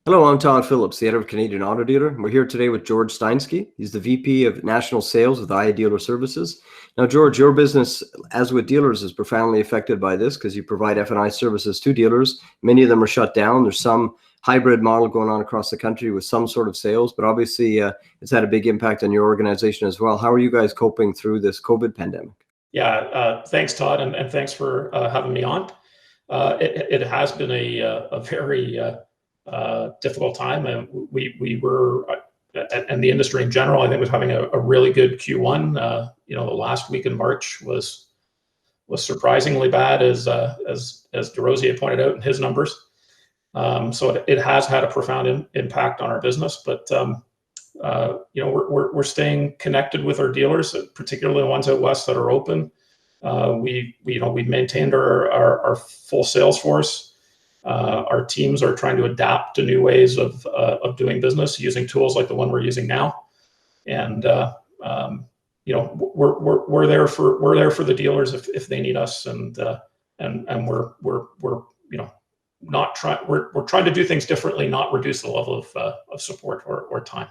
Hello, I'm Todd Phillips, the editor of Canadian Auto Dealer. We're here today with George Steinsky. He's the VP of National Sales with iA Dealer Services. Now, George, your business, as with dealers, is profoundly affected by this because you provide F&I services to dealers. Many of them are shut down. There's some hybrid model going on across the country with some sort of sales, but obviously it's had a big impact on your organization as well. How are you guys coping through this COVID pandemic? Yeah, thanks, Todd, and thanks for having me on. It has been a very difficult time, and we were, and the industry in general, I think, was having a really good Q1. The last week in March was surprisingly bad, as DeRosier pointed out in his numbers. So it has had a profound impact on our business, but we're staying connected with our dealers, particularly the ones out west that are open. We've maintained our full sales force. Our teams are trying to adapt to new ways of doing business using tools like the one we're using now, and we're there for the dealers if they need us, and we're trying to do things differently, not reduce the level of support or time.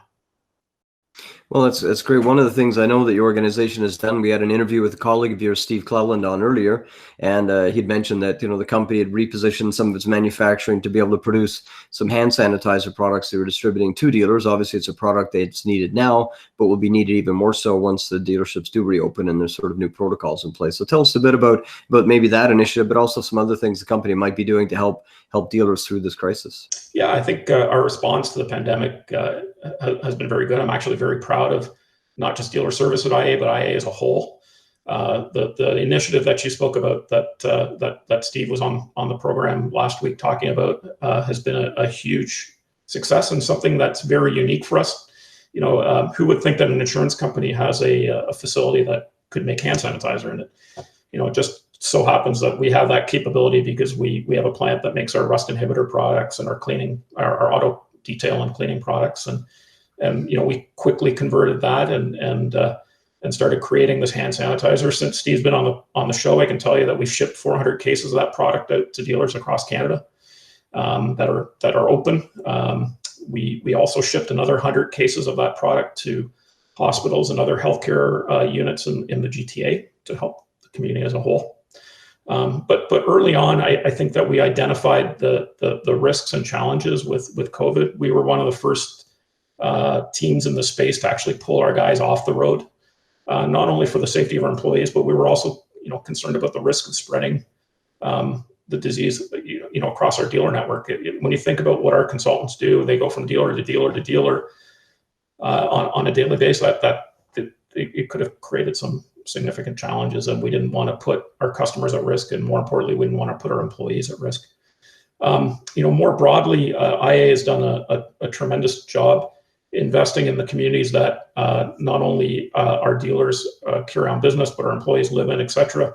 Well, that's great. One of the things I know that your organization has done, we had an interview with a colleague of yours, Steve Cleveland, on earlier, and he'd mentioned that the company had repositioned some of its manufacturing to be able to produce some hand sanitizer products they were distributing to dealers. Obviously, it's a product that's needed now, but will be needed even more so once the dealerships do reopen and there's sort of new protocols in place. So tell us a bit about maybe that initiative, but also some other things the company might be doing to help dealers through this crisis. Yeah, I think our response to the pandemic has been very good. I'm actually very proud of not just dealer service at iA, but iA as a whole. The initiative that you spoke about, that Steve was on the program last week talking about, has been a huge success and something that's very unique for us. Who would think that an insurance company has a facility that could make hand sanitizer in it? It just so happens that we have that capability because we have a plant that makes our rust inhibitor products and our cleaning, our auto detail and cleaning products, and we quickly converted that and started creating this hand sanitizer. Since Steve's been on the show, I can tell you that we've shipped 400 cases of that product out to dealers across Canada that are open. We also shipped another 100 cases of that product to hospitals and other healthcare units in the GTA to help the community as a whole. But early on, I think that we identified the risks and challenges with COVID. We were one of the first teams in the space to actually pull our guys off the road, not only for the safety of our employees, but we were also concerned about the risk of spreading the disease across our dealer network. When you think about what our consultants do, they go from dealer to dealer to dealer on a daily basis. It could have created some significant challenges, and we didn't want to put our customers at risk, and more importantly, we didn't want to put our employees at risk. More broadly, iA has done a tremendous job investing in the communities that not only our dealers carry on business, but our employees live in, etc.,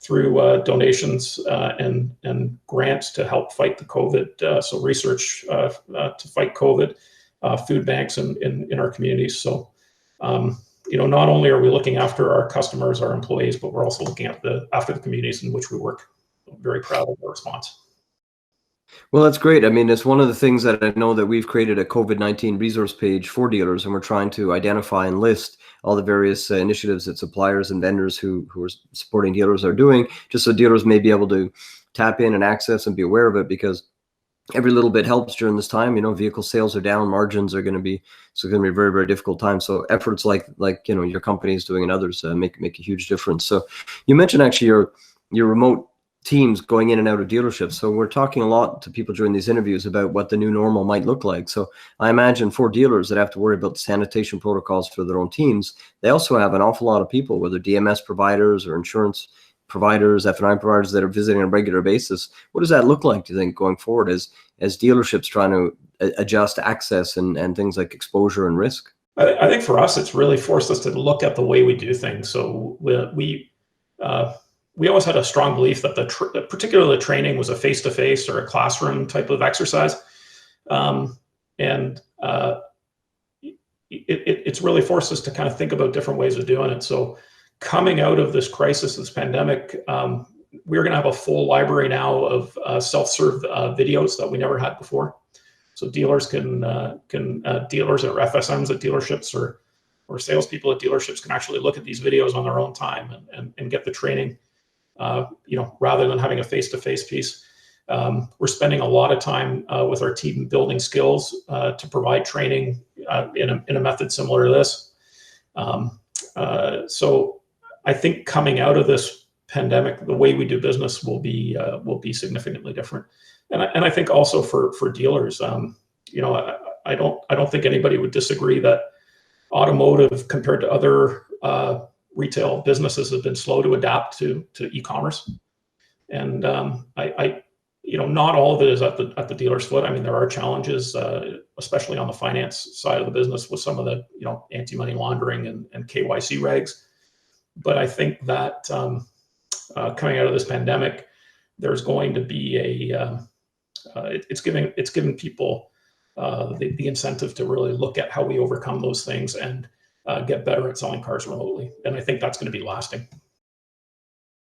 through donations and grants to help fight the COVID. So research to fight COVID, food banks in our communities. So not only are we looking after our customers, our employees, but we're also looking after the communities in which we work. I'm very proud of our response. Well, that's great. I mean, it's one of the things that I know that we've created a COVID-19 resource page for dealers, and we're trying to identify and list all the various initiatives that suppliers and vendors who are supporting dealers are doing, just so dealers may be able to tap in and access and be aware of it, because every little bit helps during this time. Vehicle sales are down, margins are going to be, so it's going to be a very, very difficult time. So efforts like your company is doing and others make a huge difference. So you mentioned actually your remote teams going in and out of dealerships. So we're talking a lot to people during these interviews about what the new normal might look like. So I imagine for dealers that have to worry about the sanitation protocols for their own teams, they also have an awful lot of people, whether DMS providers or insurance providers, F&I providers, that are visiting on a regular basis. What does that look like, do you think, going forward as dealerships trying to adjust access and things like exposure and risk? I think for us, it's really forced us to look at the way we do things. So we always had a strong belief that particularly the training was a face-to-face or a classroom type of exercise. It's really forced us to kind of think about different ways of doing it. So coming out of this crisis, this pandemic, we're going to have a full library now of self-serve videos that we never had before. So dealers dealers or FSMs at dealerships or salespeople at dealerships can actually look at these videos on their own time and get the training, rather than having a face-to-face piece. We're spending a lot of time with our team building skills to provide training in a method similar to this. So I think coming out of this pandemic, the way we do business will be significantly different. And I think also for dealers, I don't think anybody would disagree that automotive compared to other retail businesses has been slow to adapt to e-commerce. And not all of it is at the dealer's foot. I mean, there are challenges, especially on the finance side of the business with some of the anti-money laundering and KYC regs. But I think that coming out of this pandemic, there's going to be it's giving people the incentive to really look at how we overcome those things and get better at selling cars remotely. And I think that's going to be lasting.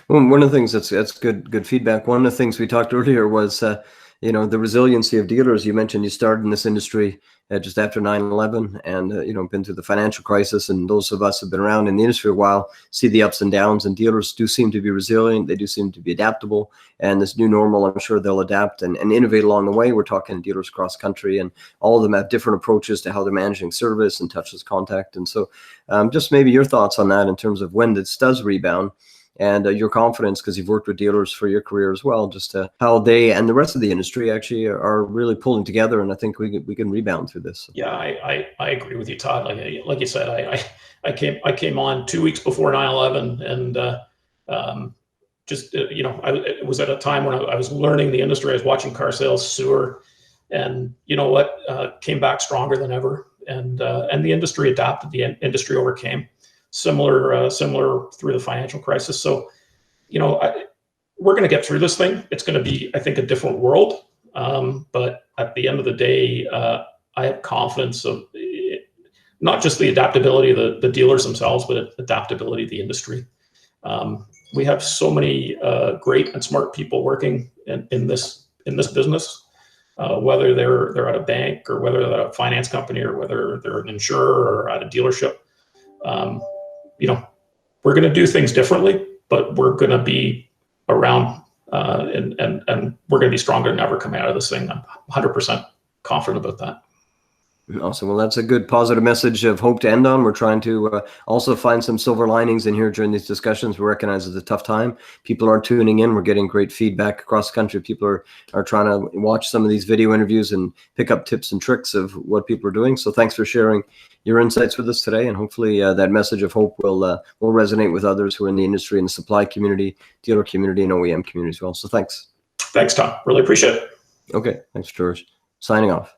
Well, one of the things that's good feedback. One of the things we talked earlier was, the resiliency of dealers. You mentioned you started in this industry just after 9/11, and been through the financial crisis. And those of us who've been around in the industry a while see the ups and downs. And dealers do seem to be resilient. They do seem to be adaptable. And this new normal, I'm sure they'll adapt and innovate along the way. We're talking dealers across country, and all of them have different approaches to how they're managing service and touchless contact. And so, just maybe your thoughts on that in terms of when this does rebound. And your confidence, because you've worked with dealers for your career as well, just how they and the rest of the industry actually are really pulling together. And I think we can rebound through this. Yeah, I agree with you, Todd. Like you said, I came on 2 weeks before 9/11, and it was at a time when I was learning the industry. I was watching car sales soar, and came back stronger than ever. And the industry adapted. The industry overcame. Similar through the financial crisis. So, we're going to get through this thing. It's going to be, I think, a different world. But at the end of the day, I have confidence of not just the adaptability of the dealers themselves, but adaptability of the industry. We have so many great and smart people working in this business, whether they're at a bank or whether they're at a finance company or whether they're an insurer or at a dealership. We're going to do things differently, but we're going to be around and we're going to be stronger than ever coming out of this thing. I'm 100% confident about that. Awesome. Well, that's a good positive message of hope to end on. We're trying to also find some silver linings in here during these discussions. We recognize it's a tough time. People are tuning in. We're getting great feedback across the country. People are trying to watch some of these video interviews and pick up tips and tricks of what people are doing. So thanks for sharing your insights with us today. And hopefully that message of hope will resonate with others who are in the industry and the supply community, dealer community, and OEM community as well. So thanks. Thanks, Tom. Really appreciate it. Okay. Thanks, George. Signing off.